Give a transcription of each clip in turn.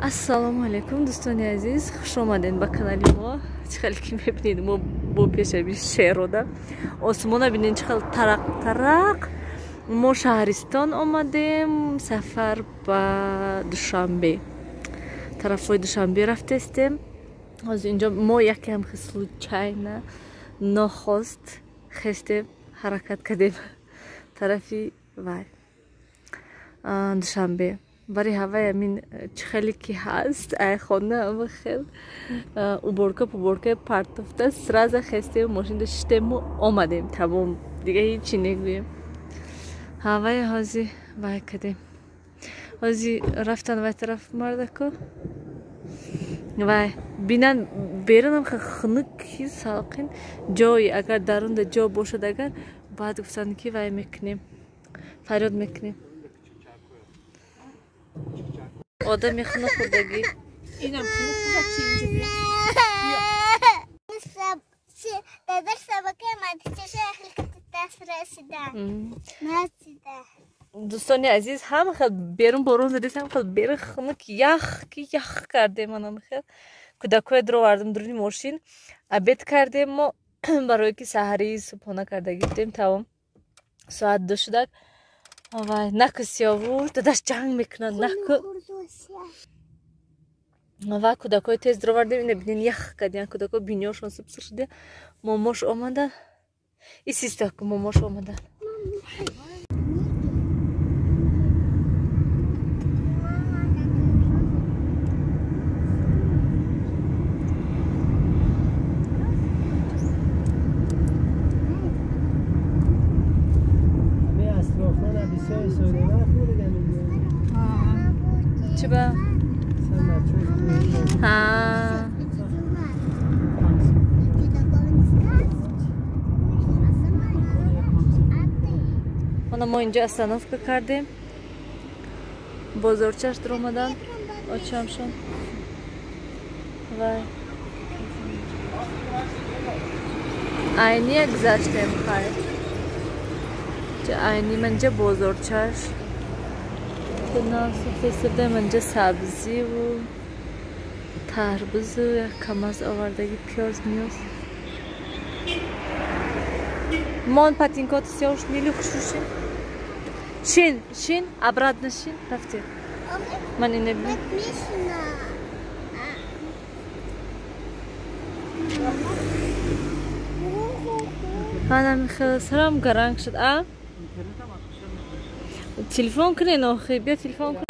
Ассалому алейкум дӯстони азиз, хуш омадед ба канали мо. Чӣ хеле ки мебинед мо бо пешаби шерода осмона бинед чӣ хеле тарақ. Мо шаҳристон омадем сафар ба Душанбе. Тарафҳои Душанбе рафтестем. ҳозир инҷо мо якам случайна нохост хестем ҳаракат кардем тарафи вай Душанбе. Бари ҳавай амин чӣ хеле ки ҳаст ай хона ама хел уборка пуборка партофта сразу хестем мошинда шиштему омадем тамом дига ҳичи негӯем. ҳавай ҳозир вай кардем. ҳозир рафтан вай тараф мардако вай бинан берунам хунуки салқин ҷои агар дарунда ҷо бошад агар баъд гуфтанд ки вай мекунем фарёд мекунем. Odam yakına kurdagi. İnam kulu kula çiğince bir. Dedar sabakaya madhiçe hilkati tasrasida. Nasida. Dostani aziz ham xel berun borun dedesem xel berun xunuk yah kardem anam xel. Kudakoya dro vardım durni moşin. Abed kardem mo baroy ki sahari subhona kardagi dem tamam. Saat 2 şudak. Vay nakısyavu dadaş jang mekna nakı. Ва кудакои тез дровардем ина бинен ях кардем кудако бинёшон субсир шуде момош омада и систаку момош омада. Чиба? Mana мо инҷо остановка кардем. Бозорчаш омадан очамшон. Вай. Айния гузаштем хайр. Ҷа айни манҷа бозорчаш. Тунасу фесида манҷа сабзиву тарбузу якам аз овардаги пиёз миёз. Мон патинкоти сёш мили хушушин. Шин, обратно шин, рафти. Ман ина бин. Ана михел сарам гаранг шуд, а? Телефон кунен охи, бия телефон кун.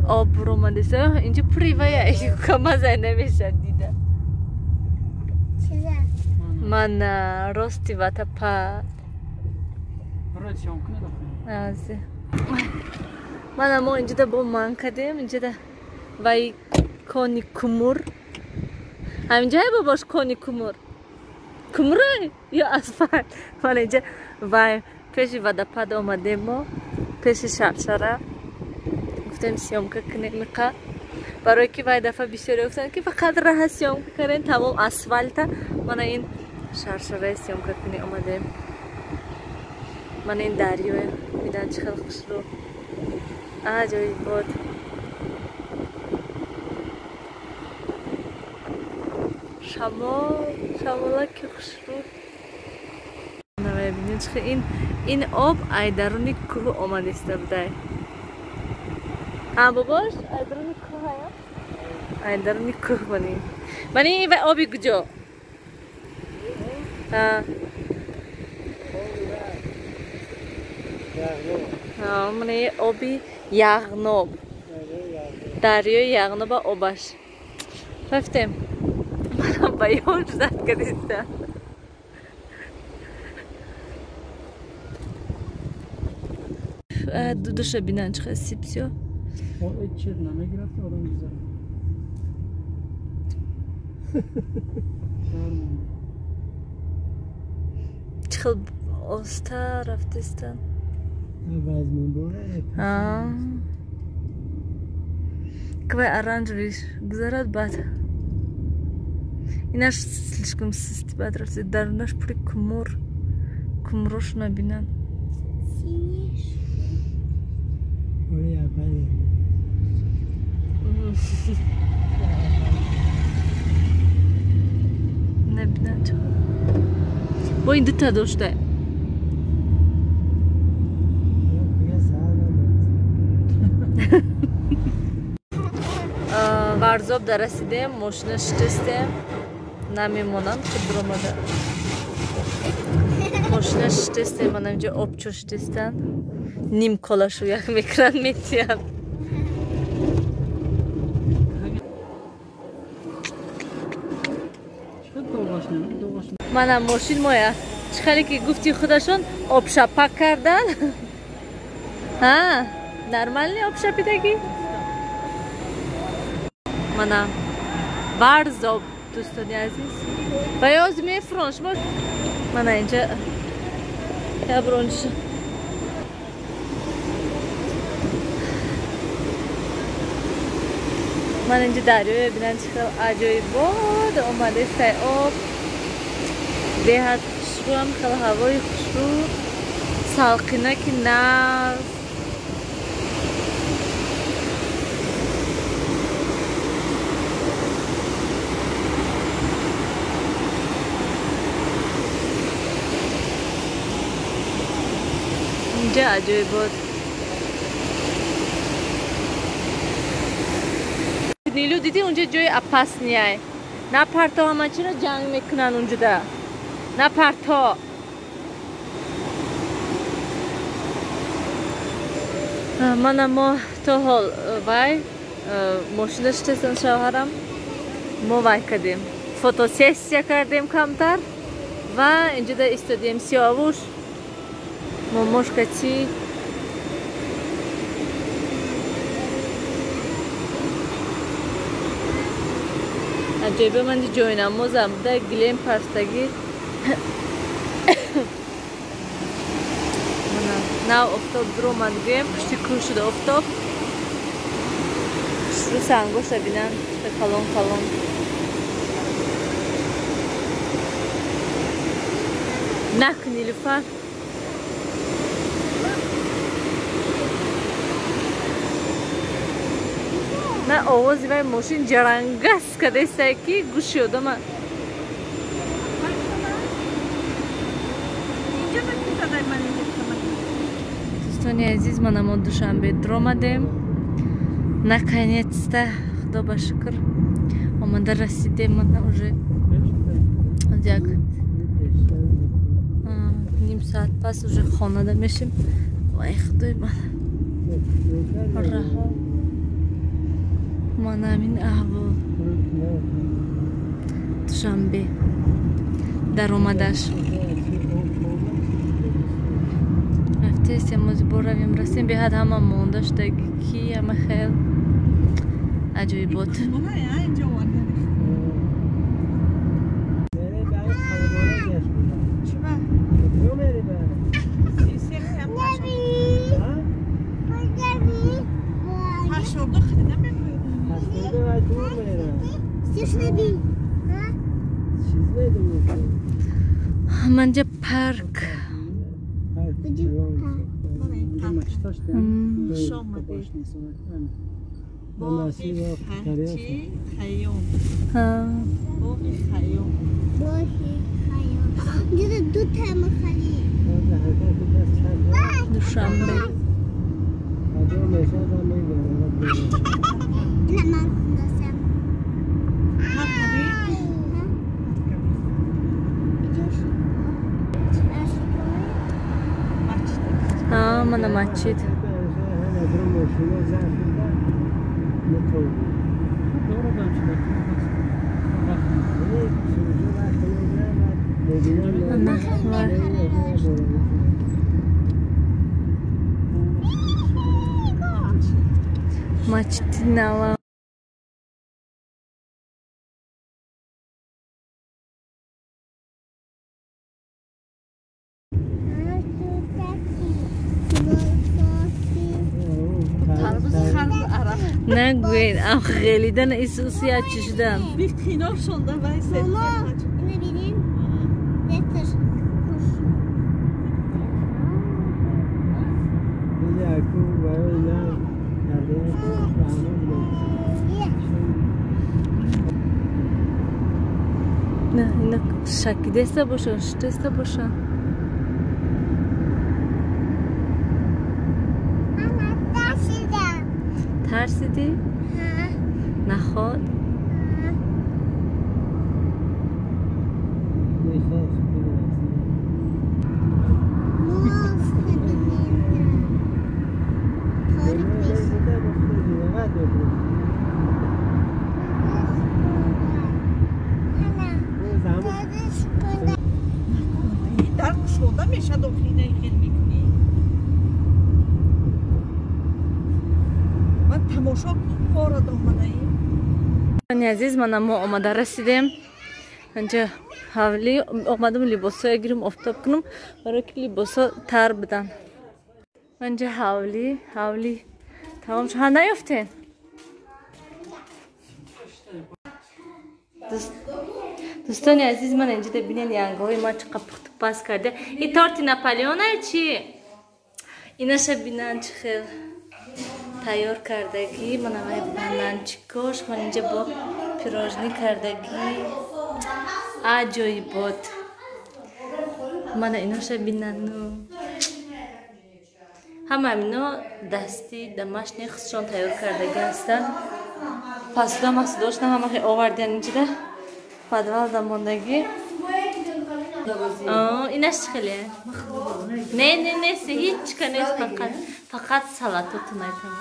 Обромадеса, инҷо привая камазай намешад дида. Чиза? Ман рости ватапа. Брат шам кунед охи. Ази. Мана мо инҷода бо ман кардем, инҷода вай кони кумур. Ҳаминҷае бобош кони кумур. Кумрай ё асфальт. Мана инҷа вай пеши водопад омадем мо, пеши шаршара. Гуфтем съёмка кунем ка. Барои ки вай дафъа бисёре гуфтанд ки фақат раҳа съёмка кардем тамом асфальта. Мана ин шаршараи съёмка кунем омадем. Мана ин дарёе. Видан чӣ хел хушрӯ. Аҷоиб бод. Шамолаки хушрӯ. Навай бинед чӣ хел ин об ай даруни кӯҳ омадиста будай. Бобош айдаруни кӯҳ ая? Айдаруни кӯҳ мани. Мани ва оби куҷо? Мани оби яғноб. Дарёи яғноба обаш. Рафтем. Манам ба ёд зад кадиста. Душа бинан чӣ хел сипсё. Чӣ хел оста рафтестан. Квай оранжевый гузарад бад. Инаш слишком сысти бад рафтест. Дарунаш пури кумур. Кумурош набинан. Oraya ben. Ne bileyim. Bu indi tadı işte. Varzob da rasidem, moshina shitestem. Namimonam ki dromada. Moshina shitestem, manamca obcho shitestan. Nim kola shu yak mekran metiyam. Mana moshin moya. Chiqali ki gufti khudashon obshapak kardan. Ha, normalniy obshapidagi. Mana Varzob do'stoni aziz. Va yozmay franchement. Mana inja kabronchi. Mana inja daryo bilan chiqib ajoyib bo'ldi. Omade sayob. Behad xushru ham xil havoy xushru. Salqina ki naz. اینجا عجیب بود. نیلو دیدی اونجا جای اپاس نیای. نه پرتا همه چی رو جنگ میکنن اونجا ده. نه پرتا. من اما تا حال وای ماشینش تستن شوهرم ما وای کردیم. فوتوسیسیا کردیم کمتر و اینجا ده استادیم سیاوش. Momoshkachi ajoyib mandi joynamozam da Glen Parkdagi mana nav oftob duromandgim pushti kurshida oftob shu sangosha bilan qalon nak Nilufar نه آوازی وای ماشین جرنگس کده سکی گوش شده من دوستانی عزیز من اما دوشنبه درآمدیم наконец-то خدا با شکر آمده رسیدیم من уже یک نیم ساعت پس уже خانه میشیم وای خدای من رها من همین احوال دوشنبه در اومدش هفته سیمازی بار رویم رسیم به حد همه موندش دقیقی همه خیل عجایی بود منجا پارک دوشنبه mana masjid masjid Nawawi نگوین ام خیلیدن ایسوسیات چشدم Bir kino şunda ben sevdim. Mama, ne bileyim? Getir. Ya, اینا شکی دسته باشن شتسته باشن ترسیدی؟ نخواد؟ در شده میشه داخلی خیلی میکنی من تماشا کنم وارد آمده این عزیز من ما آمده رسیدیم اینجا حولی آمدم لباسا گیرم افتاب کنم برای که لباسا تر بدن اینجا حولی تمام شد نیفتین دوستان عزیز من اینجا ببینین ینگای ما چقدر پخت پس کرده این تارت ناپلیونه چی؟ ایناش ببینن چه خیلی تیار کردگی من همه بانانچیکاش من اینجا با پیراژنی کردگی عجایی بود من ایناش ببینن همه اینا دستی دمشنی خصوصا تیار کردگی هستن پس دم است داشتم همه خیلی آوردن اینجا ده پدوال دماندگی اینش خیلیه نه هیچ کنیست فقط سلطات نایتم